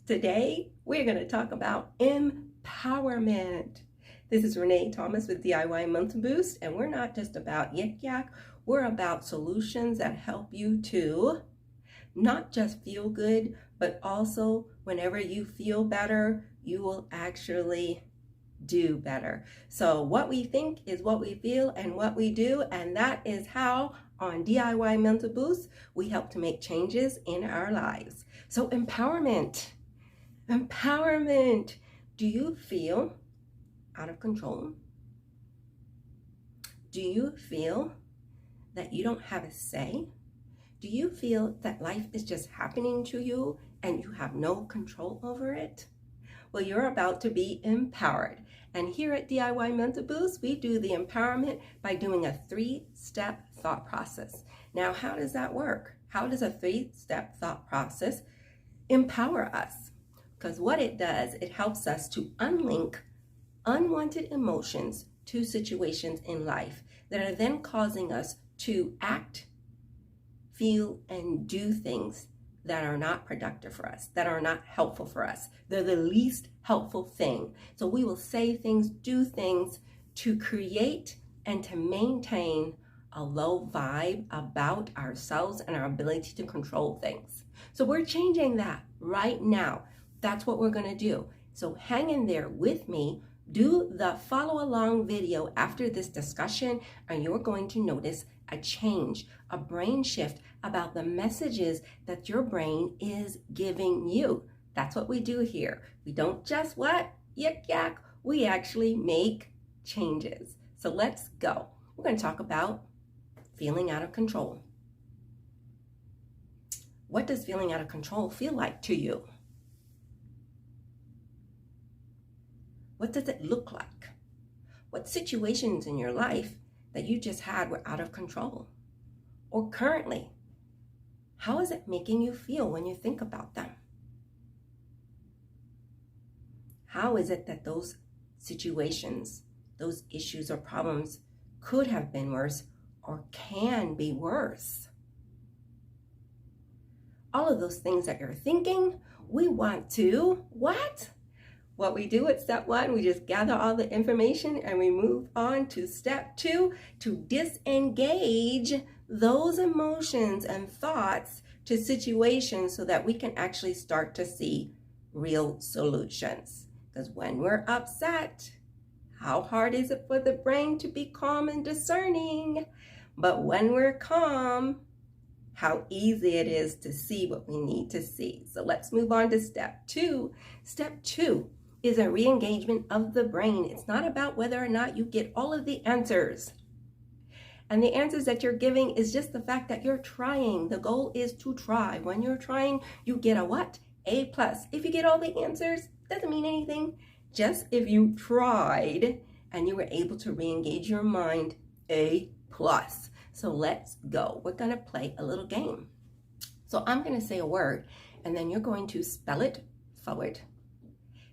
Today, we're going to talk about empowerment. This is Renee Thomas with DIY Mental Boost, and we're not just about yik yak, we're about solutions that help you to not just feel good, but also whenever you feel better, you will actually do better. So what we think is what we feel and what we do, and that is how on DIY Mental Boost, we help to make changes in our lives. So empowerment. Do you feel out of control? Do you feel that you don't have a say? Do you feel that life is just happening to you and you have no control over it? Well, you're about to be empowered. And here at DIY Mental Boost, we do the empowerment by doing a 3-step thought process. Now, how does that work? How does a 3-step thought process empower us? Because what it does, it helps us to unlink unwanted emotions to situations in life that are then causing us to act, feel, and do things that are not productive for us, that are not helpful for us. They're the least helpful thing. So we will say things, do things to create and to maintain a low vibe about ourselves and our ability to control things. So we're changing that right now. That's what we're going to do. So hang in there with me. Do the follow along video after this discussion, and you're going to notice a change, a brain shift about the messages that your brain is giving you. That's what we do here. We don't just yik yak, we actually make changes. So let's go. We're going to talk about feeling out of control. What does feeling out of control feel like to you? What does it look like? What situations in your life that you just had were out of control? Or currently, how is it making you feel when you think about them? How is it that those situations, those issues or problems could have been worse or can be worse? All of those things that you're thinking, we want to What we do at step 1, we just gather all the information and we move on to step 2 to disengage those emotions and thoughts to situations so that we can actually start to see real solutions. Because when we're upset, how hard is it for the brain to be calm and discerning? But when we're calm, how easy it is to see what we need to see. So let's move on to step 2. Step 2 is a re-engagement of the brain. It's not about whether or not you get all of the answers. And the answers that you're giving is just the fact that you're trying. The goal is to try. When you're trying, you get a what? A+. If you get all the answers, doesn't mean anything. Just if you tried and you were able to re-engage your mind, A+. So let's go. We're going to play a little game. So I'm going to say a word, and then you're going to spell it forward.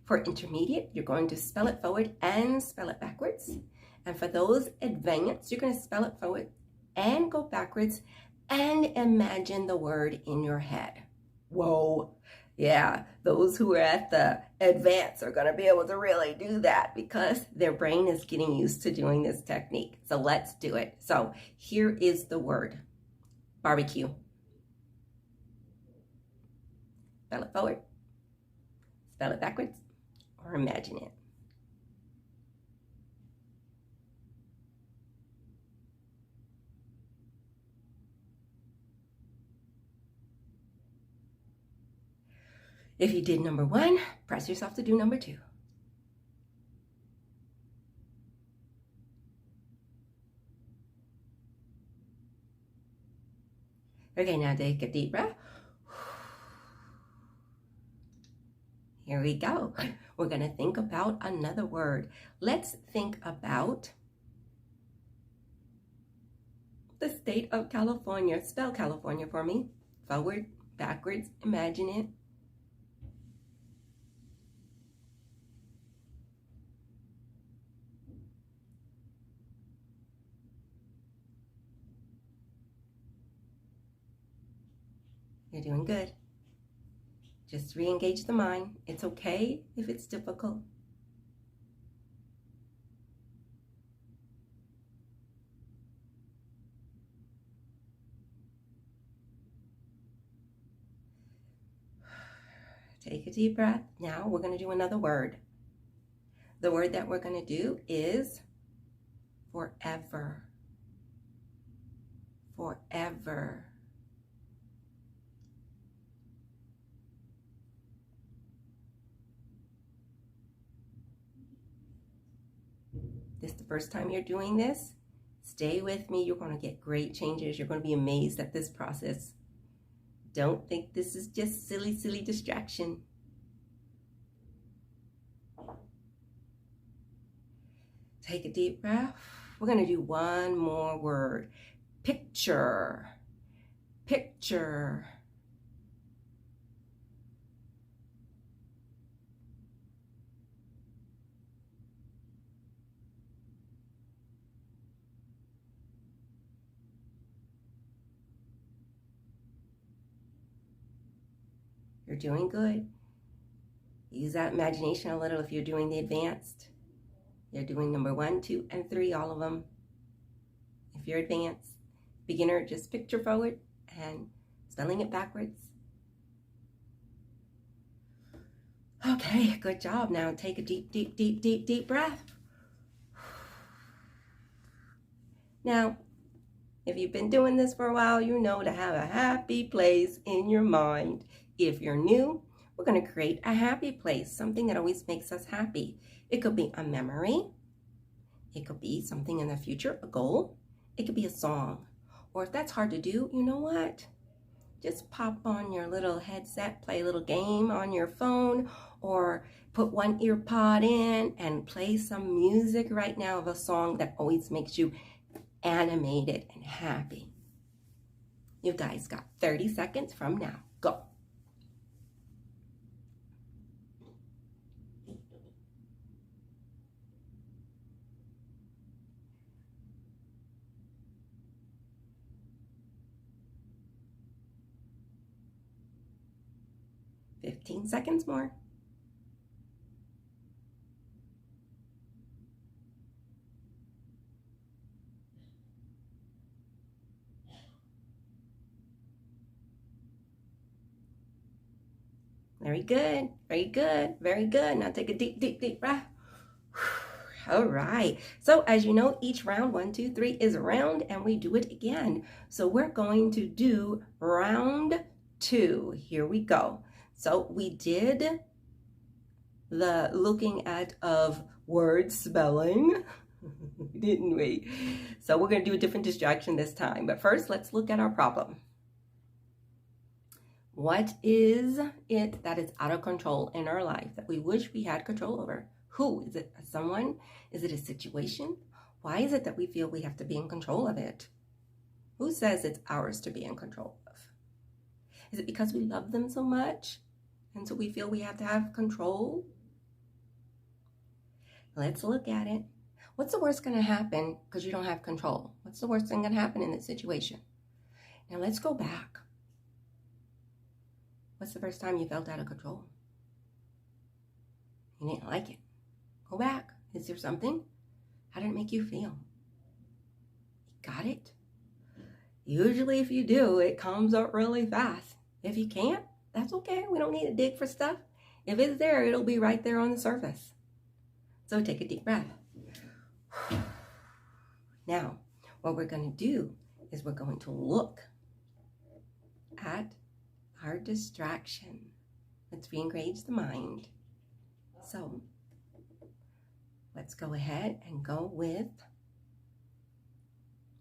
For intermediate, you're going to spell it forward and spell it backwards. And for those advanced, you're going to spell it forward and go backwards and imagine the word in your head. Whoa. Yeah, those who are at the advanced are going to be able to really do that because their brain is getting used to doing this technique. So let's do it. So here is the word. Barbecue. Spell it forward. Spell it backwards. Or imagine it. If you did number 1, press yourself to do number 2. Okay, now take a deep breath. Here we go. We're going to think about another word. Let's think about the state of California. Spell California for me. Forward, backwards, imagine it. You're doing good. Just re-engage the mind. It's okay if it's difficult. Take a deep breath. Now we're going to do another word. The word that we're going to do is forever. Forever. This is the first time you're doing this. Stay with me. You're going to get great changes. You're going to be amazed at this process. Don't think this is just silly, silly distraction. Take a deep breath. We're going to do one more word. Picture. Picture. You're doing good. Use that imagination a little if you're doing the advanced. You're doing number 1, 2, and 3, all of them. If you're advanced, beginner, just picture forward and spelling it backwards. Okay, good job. Now take a deep, deep, deep, deep, deep breath. Now, if you've been doing this for a while, you know to have a happy place in your mind. If you're new, we're going to create a happy place, something that always makes us happy. It could be a memory. It could be something in the future, a goal. It could be a song. Or if that's hard to do, you know what? Just pop on your little headset, play a little game on your phone, or put one ear pod in and play some music right now of a song that always makes you animated and happy. You guys got 30 seconds from now. Go. $15 seconds more. Very good, very good, very good. Now take a deep, deep, deep breath. All right, so as you know, each round, 1, 2, 3 is a round, and we do it again. So we're going to do round 2. Here we go. So we did the looking at of word spelling, didn't we? So we're going to do a different distraction this time. But first, let's look at our problem. What is it that is out of control in our life that we wish we had control over? Who? Is it someone? Is it a situation? Why is it that we feel we have to be in control of it? Who says it's ours to be in control of? Is it because we love them so much and so we feel we have to have control? Let's look at it. What's the worst going to happen because you don't have control? What's the worst thing going to happen in this situation? Now let's go back. What's the first time you felt out of control? You didn't like it. Go back. Is there something? How did it make you feel? You got it? Usually if you do, it comes up really fast. If you can't, that's okay. We don't need to dig for stuff. If it's there, it'll be right there on the surface. So take a deep breath. Now, what we're going to do is we're going to look at our distraction. Let's re-engage the mind. So let's go ahead and go with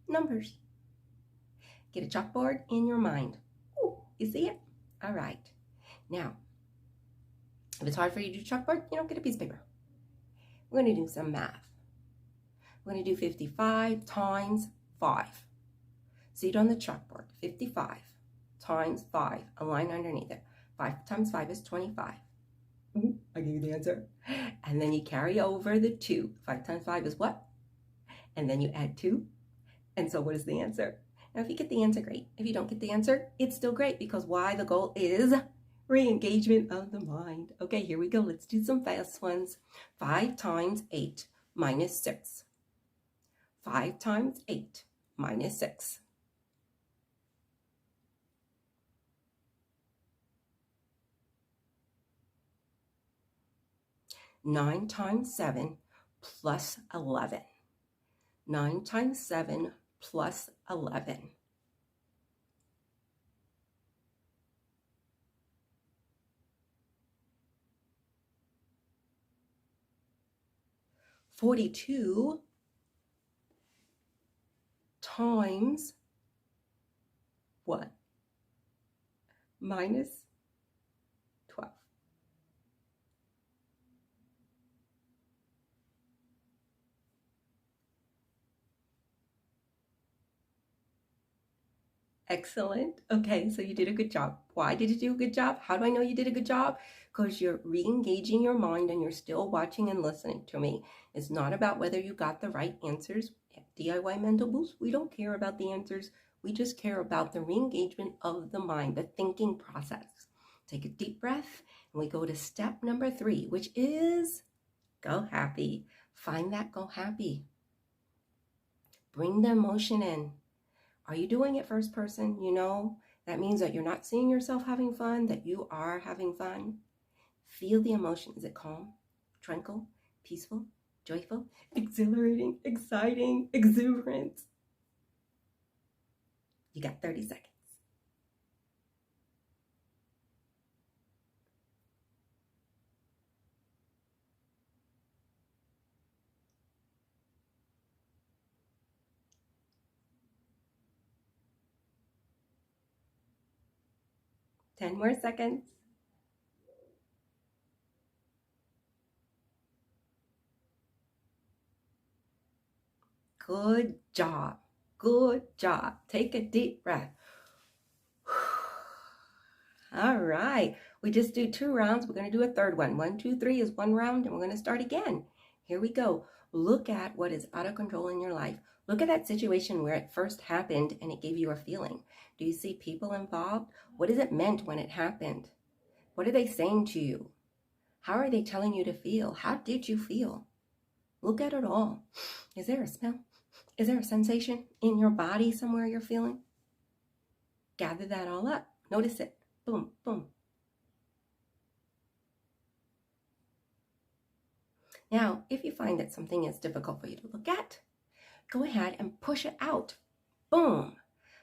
numbers. Get a chalkboard in your mind. Ooh, you see it? All right. Now, if it's hard for you to do chalkboard, get a piece of paper. We're going to do some math. We're going to do 55 times 5. See it on the chalkboard. 55 times 5, a line underneath it. 5 times 5 is 25. I gave you the answer. And then you carry over the 2. 5 times 5 is what? And then you add 2. And so what is the answer? Now, if you get the answer, great. If you don't get the answer, it's still great because why? The goal is Re-engagement of the mind. Okay, here we go. Let's do some fast ones. 5 times 8 minus 6. 5 times 8 minus 6. 9 times 7 plus 11. 9 times 7 plus 11. 42 times what? Minus 12. Excellent. Okay, so you did a good job. Why did you do a good job? How do I know you did a good job? Because you're re-engaging your mind and you're still watching and listening to me. It's not about whether you got the right answers. At DIY Mental Boost, we don't care about the answers. We just care about the re-engagement of the mind, the thinking process. Take a deep breath and we go to step number 3, which is go happy. Find that go happy. Bring the emotion in. Are you doing it first person? You know, that means that you're not seeing yourself having fun, that you are having fun. Feel the emotion. Is it calm, tranquil, peaceful, joyful, exhilarating, exciting, exuberant? You got 30 seconds. Ten more seconds. Good job. Good job. Take a deep breath. All right. We just do 2 rounds. We're going to do a third one. 1, 2, 3 is 1 round, and we're going to start again. Here we go. Look at what is out of control in your life. Look at that situation where it first happened and it gave you a feeling. Do you see people involved? What is it meant when it happened? What are they saying to you? How are they telling you to feel? How did you feel? Look at it all. Is there a smell? Is there a sensation in your body somewhere you're feeling? Gather that all up. Notice it. Boom, boom. Now, if you find that something is difficult for you to look at, go ahead and push it out. Boom.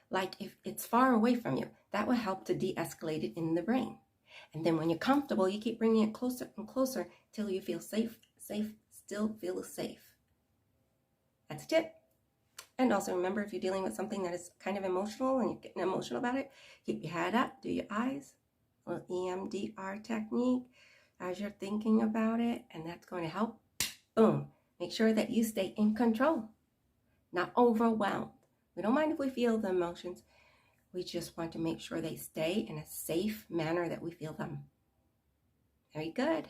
Like if it's far away from you, that will help to de-escalate it in the brain. And then when you're comfortable, you keep bringing it closer and closer till you feel safe, still feel safe. That's a tip. And also remember, if you're dealing with something that is kind of emotional and you're getting emotional about it, keep your head up, do your eyes, a little EMDR technique as you're thinking about it, and that's going to help. Boom. Make sure that you stay in control, not overwhelmed. We don't mind if we feel the emotions. We just want to make sure they stay in a safe manner that we feel them. Very good.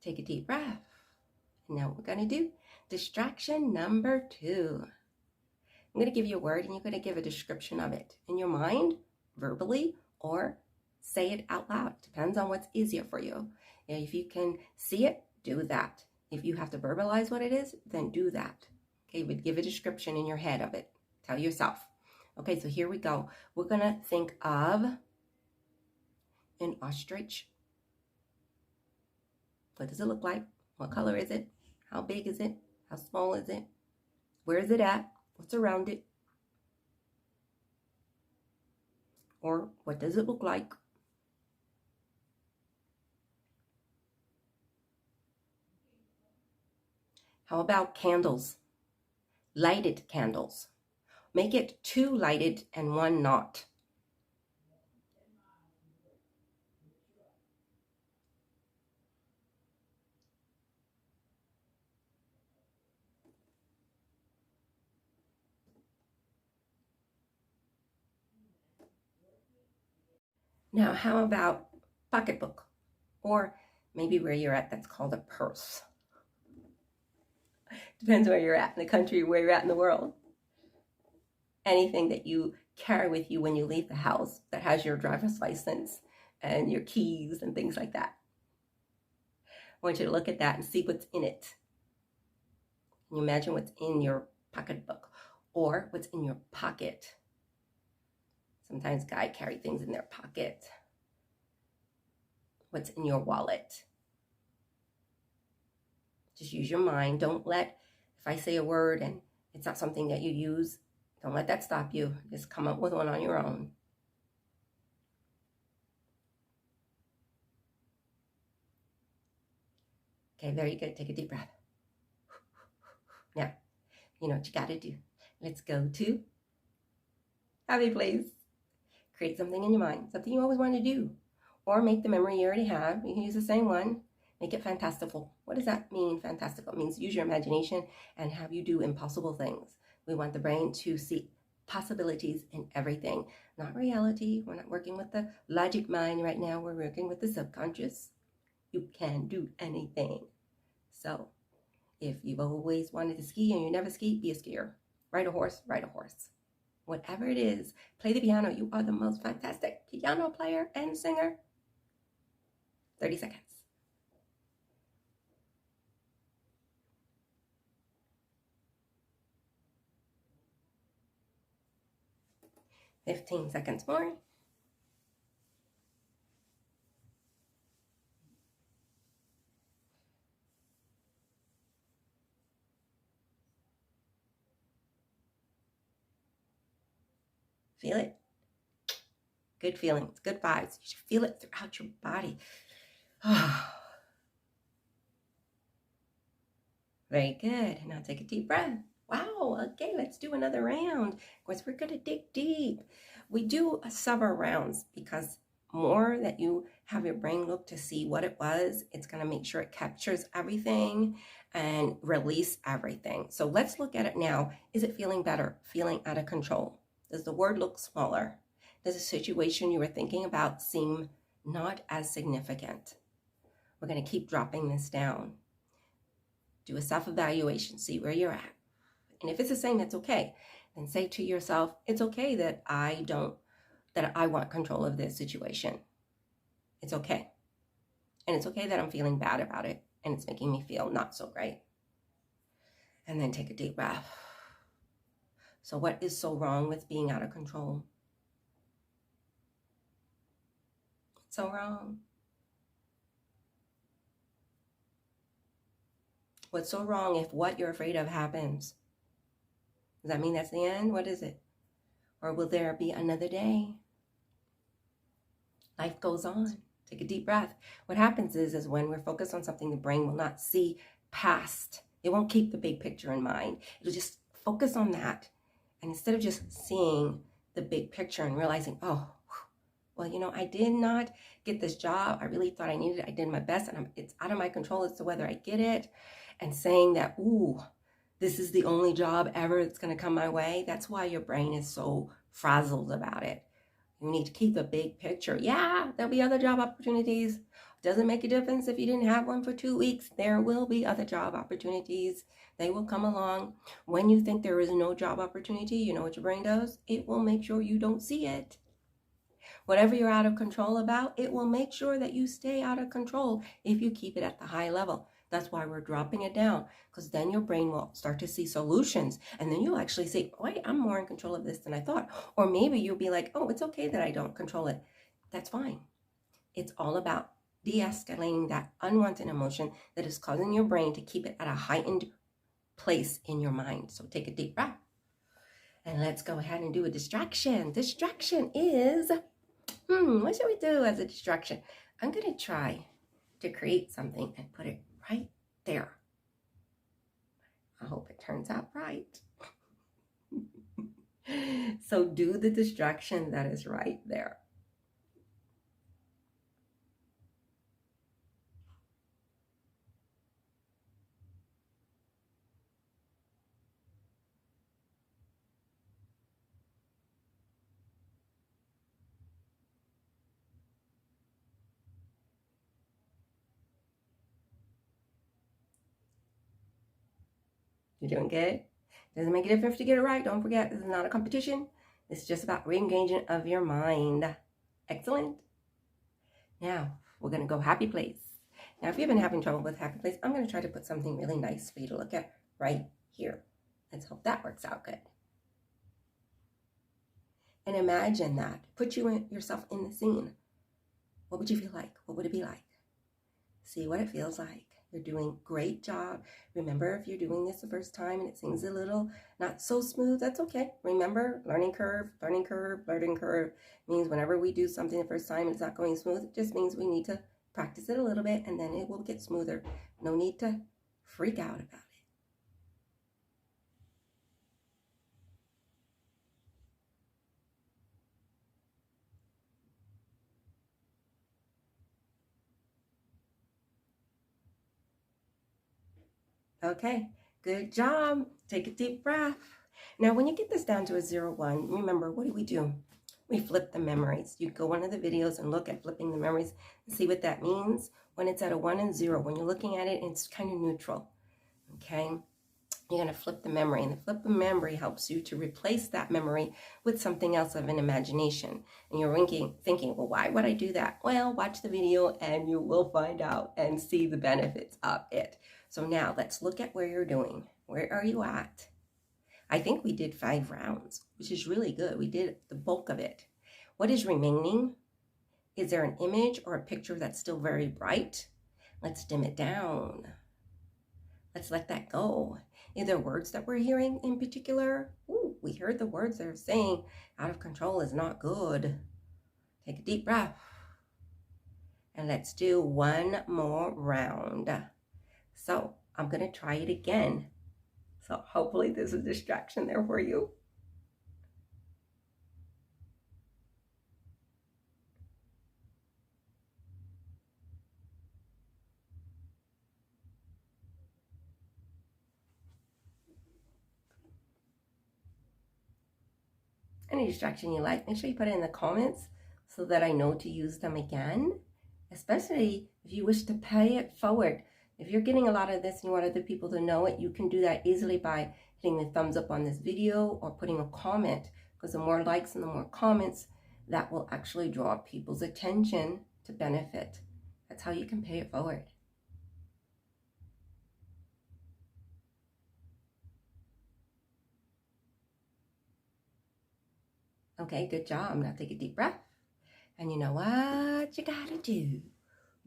Take a deep breath. And now what we're going to do, distraction number 2. I'm going to give you a word and you're going to give a description of it in your mind, verbally, or say it out loud. Depends on what's easier for you. If you can see it, do that. If you have to verbalize what it is, then do that. Okay, but give a description in your head of it. Tell yourself. Okay, so here we go. We're going to think of an ostrich. What does it look like? What color is it? How big is it? How small is it? Where is it at? What's around it? Or what does it look like? How about candles? Lighted candles. Make it 2 lighted and 1 not. Now, how about pocketbook? Or maybe where you're at, that's called a purse. Depends where you're at in the country, where you're at in the world. Anything that you carry with you when you leave the house that has your driver's license, and your keys and things like that. I want you to look at that and see what's in it. Can you imagine what's in your pocketbook or what's in your pocket? Sometimes guys carry things in their pocket. What's in your wallet? Just use your mind. Don't let, if I say a word and it's not something that you use, don't let that stop you. Just come up with one on your own. Okay, very good. Take a deep breath. Now, you know what you got to do. Let's go to happy place. Create something in your mind, something you always want to do. Or make the memory you already have. You can use the same one. Make it fantastical. What does that mean, fantastical? It means use your imagination and have you do impossible things. We want the brain to see possibilities in everything, not reality. We're not working with the logic mind right now. We're working with the subconscious. You can do anything. So if you've always wanted to ski and you never ski, be a skier. Ride a horse, ride a horse. Whatever it is, play the piano. You are the most fantastic piano player and singer. 30 seconds. $15 seconds more. Feel it. Good feelings, good vibes. You should feel it throughout your body. Very good. Now take a deep breath. Wow, okay, let's do another round. Of course, we're going to dig deep. We do several rounds because more that you have your brain look to see what it was, it's going to make sure it captures everything and release everything. So let's look at it now. Is it feeling better? Feeling out of control? Does the word look smaller? Does the situation you were thinking about seem not as significant? We're going to keep dropping this down. Do a self-evaluation, see where you're at. And if it's the same, that's okay. Then say to yourself, it's okay that I want control of this situation. It's okay. And it's okay that I'm feeling bad about it and it's making me feel not so great. And then take a deep breath. So what is so wrong with being out of control? What's so wrong? What's so wrong if what you're afraid of happens? Does that mean that's the end? What is it? Or will there be another day? Life goes on. Take a deep breath. What happens is when we're focused on something, the brain will not see past. It won't keep the big picture in mind. It'll just focus on that. And instead of just seeing the big picture and realizing, oh, well, you know, I did not get this job. I really thought I needed it. I did my best, and it's out of my control as to whether I get it. And saying that, ooh, this is the only job ever that's going to come my way. That's why your brain is so frazzled about it. You need to keep the big picture. Yeah, there'll be other job opportunities. Doesn't make a difference if you didn't have one for 2 weeks. There will be other job opportunities. They will come along. When you think there is no job opportunity, you know what your brain does? It will make sure you don't see it. Whatever you're out of control about, it will make sure that you stay out of control if you keep it at the high level. That's why we're dropping it down, because then your brain will start to see solutions. And then you'll actually say, wait, I'm more in control of this than I thought. Or maybe you'll be like, oh, it's okay that I don't control it. That's fine. It's all about de-escalating that unwanted emotion that is causing your brain to keep it at a heightened place in your mind. So take a deep breath. And let's go ahead and do a distraction. Distraction is, what should we do as a distraction? I'm going to try to create something and put it right there. I hope it turns out right. So do the distraction that is right there. You're doing good. Doesn't make a difference to get it right. Don't forget, this is not a competition. It's just about re-engaging of your mind. Excellent. Now, we're going to go happy place. Now, if you've been having trouble with happy place, I'm going to try to put something really nice for you to look at right here. Let's hope that works out good. And imagine that. Put yourself in the scene. What would you feel like? What would it be like? See what it feels like. You're doing a great job. Remember, if you're doing this the first time and it seems a little not so smooth, that's okay. Remember, learning curve, learning curve, learning curve means whenever we do something the first time and it's not going smooth, it just means we need to practice it a little bit and then it will get smoother. No need to freak out about it. Okay, good job. Take a deep breath. Now, when you get this down to a 0, 1, remember, what do? We flip the memories. You go one of the videos and look at flipping the memories and see what that means. When it's at a 1 and 0, when you're looking at it, it's kind of neutral. Okay, you're going to flip the memory, and the flip the memory helps you to replace that memory with something else of an imagination. And you're thinking, well, why would I do that? Well, watch the video and you will find out and see the benefits of it. So now let's look at where you're doing. Where are you at? I think we did 5 rounds, which is really good. We did the bulk of it. What is remaining? Is there an image or a picture that's still very bright? Let's dim it down. Let's let that go. Are there words that we're hearing in particular? Ooh, we heard the words that are saying out of control is not good. Take a deep breath. And let's do one more round. So I'm going to try it again. So hopefully there's a distraction there for you. Any distraction you like, make sure you put it in the comments so that I know to use them again, especially if you wish to pay it forward. If you're getting a lot of this and you want other people to know it, you can do that easily by hitting the thumbs up on this video or putting a comment, because the more likes and the more comments, that will actually draw people's attention to benefit. That's how you can pay it forward. Okay, good job. Now take a deep breath. And you know what you gotta do?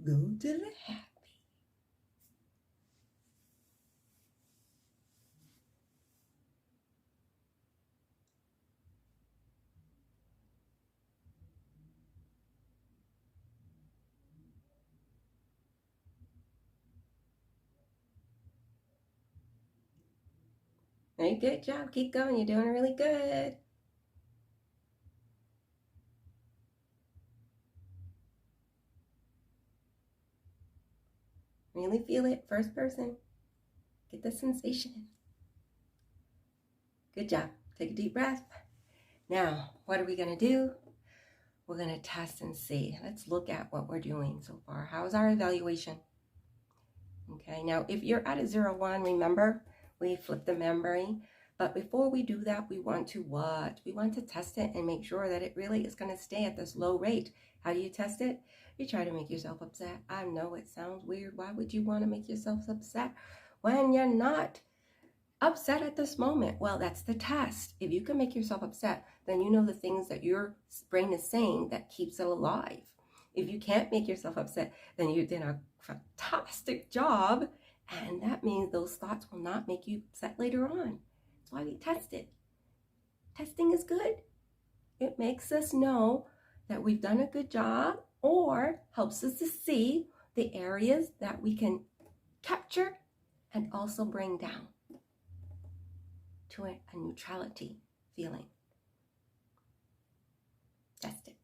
Go to the happy. Hey, good job. Keep going. You're doing really good. Really feel it. First person. Get the sensation. Good job. Take a deep breath. Now, what are we going to do? We're going to test and see. Let's look at what we're doing so far. How's our evaluation? Okay, now if you're at a 0, 1, remember, we flip the memory. But before we do that, we want to what? We want to test it and make sure that it really is going to stay at this low rate. How do you test it? You try to make yourself upset. I know it sounds weird. Why would you want to make yourself upset when you're not upset at this moment? Well, that's the test. If you can make yourself upset, then you know the things that your brain is saying that keeps it alive. If you can't make yourself upset, then you did a fantastic job, and that means those thoughts will not make you upset later on. That's why we test it. Testing is good. It makes us know that we've done a good job, or helps us to see the areas that we can capture and also bring down to a neutrality feeling. Test it.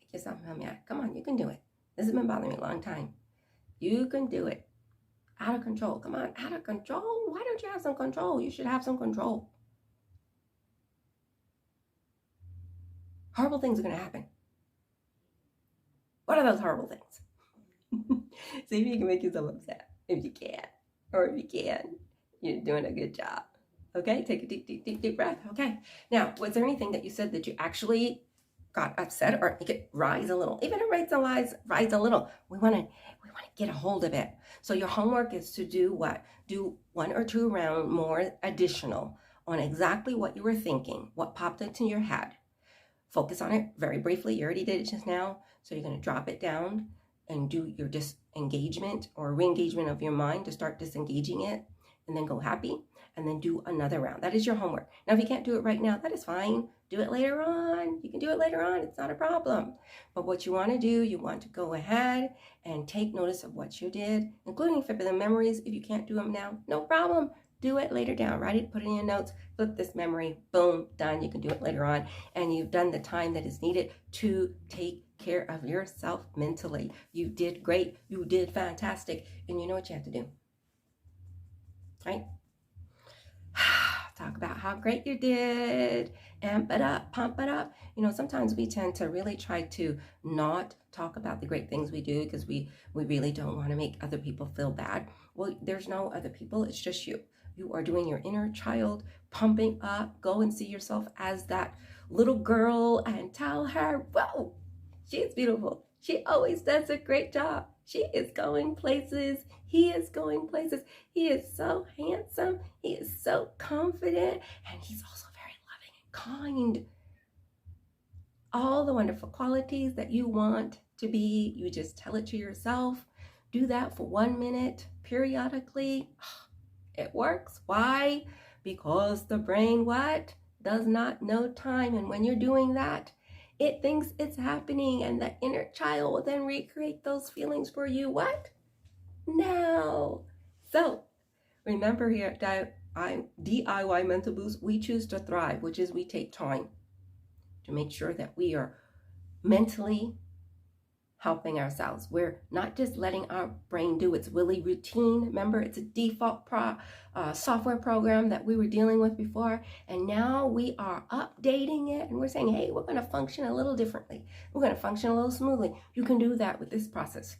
Make yourself mad. Come on, you can do it. This has been bothering me a long time. You can do it. Out of control. Come on, out of control. Why don't you have some control? You should have some control. Horrible things are going to happen. What are those horrible things? See if you can make yourself upset. If you can. Or if you can, you're doing a good job. Okay, take a deep breath. Okay. Now, was there anything that you said that you actually got upset or make it rise a little. Even if it rise a little, we want to get a hold of it. So your homework is to do what? Do 1 or 2 rounds more additional on exactly what you were thinking, what popped into your head. Focus on it very briefly. You already did it just now. So you're going to drop it down and do your disengagement or re-engagement of your mind to start disengaging it, and then go happy, and then do another round. That is your homework. Now, if you can't do it right now, that is fine. Do it later on. You can do it later on. It's not a problem. But what you want to do, you want to go ahead and take notice of what you did, including for the memories. If you can't do them now, no problem. Do it later down. Write it, put it in your notes, flip this memory, boom, done. You can do it later on. And you've done the time that is needed to take care of yourself mentally. You did great. You did fantastic. And you know what you have to do, right? Talk about how great you did, amp it up, pump it up. You know, sometimes we tend to really try to not talk about the great things we do because we really don't want to make other people feel bad. Well, there's no other people. It's just you. You are doing your inner child pumping up. Go and see yourself as that little girl and tell her, whoa, she's beautiful. She always does a great job. She is going places. He is going places. He is so handsome. He is so confident. And he's also very loving and kind. All the wonderful qualities that you want to be, you just tell it to yourself. Do that for 1 minute periodically. It works. Why? Because the brain, what? Does not know time. And when you're doing that, it thinks it's happening, and the inner child will then recreate those feelings for you. What? Now. So remember here at DIY Mental Boost, we choose to thrive, which is we take time to make sure that we are mentally helping ourselves. We're not just letting our brain do its willy routine. Remember, it's a default software program that we were dealing with before, and now we are updating it, and we're saying, hey, we're going to function a little differently. We're going to function a little smoothly. You can do that with this process.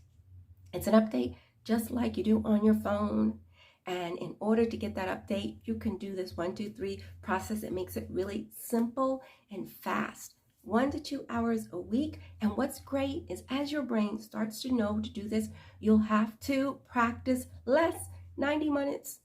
It's an update just like you do on your phone, and in order to get that update, you can do this 1, 2, 3 process. It makes it really simple and fast. 1 to 2 hours a week. And what's great is as your brain starts to know to do this, you'll have to practice less, 90 minutes,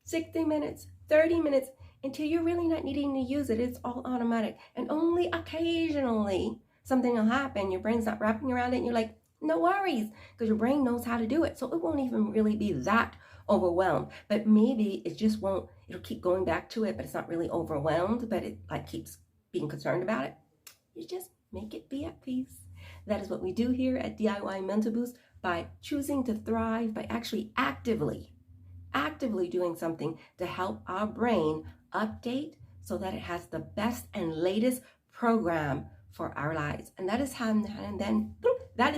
60 minutes, 30 minutes, until you're really not needing to use it. It's all automatic. And only occasionally something will happen. Your brain's not wrapping around it, and you're like, no worries, because your brain knows how to do it. So it won't even really be that overwhelmed. But maybe it just won't, it'll keep going back to it, but it's not really overwhelmed, but it like keeps being concerned about it. You just make it be at peace. That is what we do here at DIY Mental Boost, by choosing to thrive, by actually actively doing something to help our brain update so that it has the best and latest program for our lives. And that is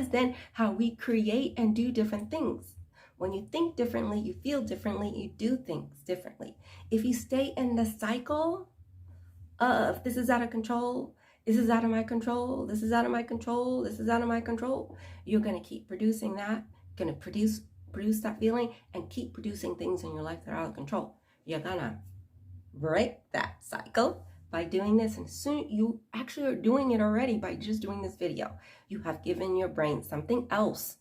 then how we create and do different things. When you think differently, you feel differently, you do things differently. If you stay in the cycle of this is out of control, this is out of my control, this is out of my control, this is out of my control, you're going to keep producing that, going to produce that feeling, and keep producing things in your life that are out of control. You're going to break that cycle by doing this. And soon you actually are doing it already by just doing this video. You have given your brain something else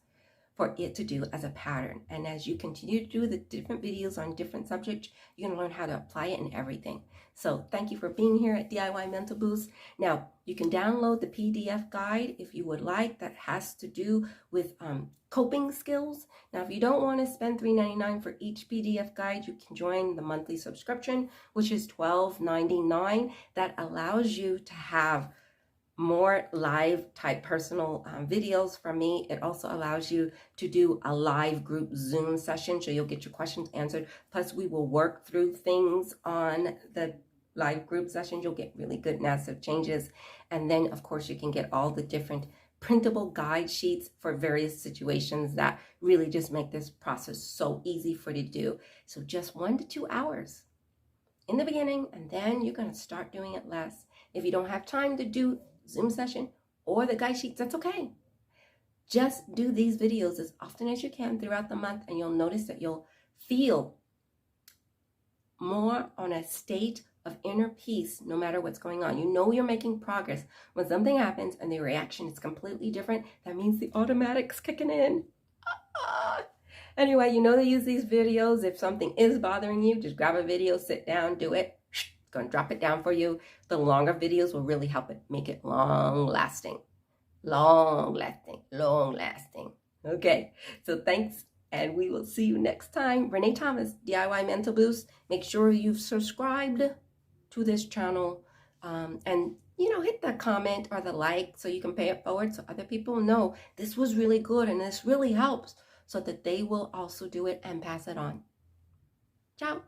for it to do as a pattern. And as you continue to do the different videos on different subjects, you're going to learn how to apply it in everything. So thank you for being here at DIY Mental Boost. Now, you can download the PDF guide if you would like, that has to do with coping skills. Now, if you don't want to spend $3.99 for each PDF guide, you can join the monthly subscription, which is $12.99. That allows you to have more live type personal videos from me. It also allows you to do a live group Zoom session, so you'll get your questions answered. Plus, we will work through things on the live group sessions. You'll get really good massive changes. And then, of course, you can get all the different printable guide sheets for various situations that really just make this process so easy for you to do. So just 1 to 2 hours in the beginning, and then you're going to start doing it less. If you don't have time to do Zoom session or the guide sheets, that's okay. Just do these videos as often as you can throughout the month, and you'll notice that you'll feel more on a state of inner peace no matter what's going on. You know you're making progress. When something happens and the reaction is completely different, that means the automatic's kicking in. Anyway, you know to use these videos. If something is bothering you, just grab a video, sit down, do it. It's going to drop it down for you. The longer videos will really help it make it long lasting. Long lasting. Okay, so thanks, and we will see you next time. Renee Thomas, DIY Mental Boost. Make sure you've subscribed to this channel, and hit the comment or the like so you can pay it forward so other people know this was really good and this really helps, so that they will also do it and pass it on. Ciao.